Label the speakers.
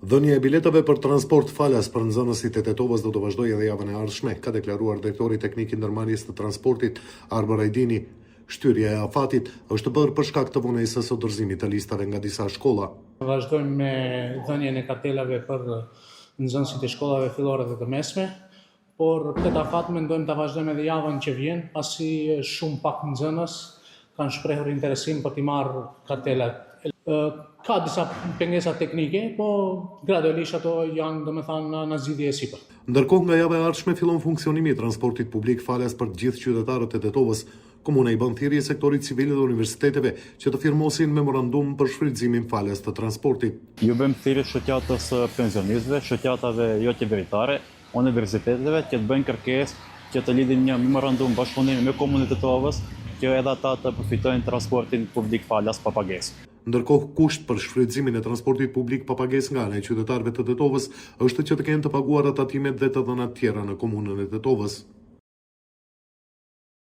Speaker 1: Dhënia e biletave për transport falas për nxënësit e Tetovës do të vazhdojë edhe javën e ardhshme, ka deklaruar drejtori teknik i ndërmarrjes të transportit Arber Ajdini. Shtyrja e afatit është bërë për shkak të vonesës së dorëzimit të listave nga disa shkolla.
Speaker 2: Vazhdojmë me dhënien e kartelave për nxënësit e shkollave fillore dhe të mesme, por këtë afat mendojmë ta vazhdojmë edhe javën që vjen, pasi shumë pak nxënës kanë shprehur interesim për të marrë kartelat. Ka disa pengesa teknike, po gradualisht ato janë, domethënë, në zgjidhje e sipër.
Speaker 1: Ndërkohë, nga java e ardhshme fillon funksionimi i transportit publik falas për të gjithë qytetarët e Tetovës. Komuna i bën thirrje sektorit civil dhe universiteteve që të firmosin memorandum për shfrytëzimin falas të transportit.
Speaker 3: Ju bëjmë thirrje shoqatës pensionistëve, shoqatave jo qeveritare, universiteteve që të bëjnë kërkesë që të lidhin një memorandum bashkëpunimi me komunën e Tetovës, që edhe ata të përfitojnë transportin publik falas pa pagesë.
Speaker 1: Ndërkohë, kusht për shfrytëzimin e transportit publik pa pagesë nga ana e qytetarëve të Tetovës është që të kenë të paguara tatimet dhe të dhënat tjera në komunën e Tetovës.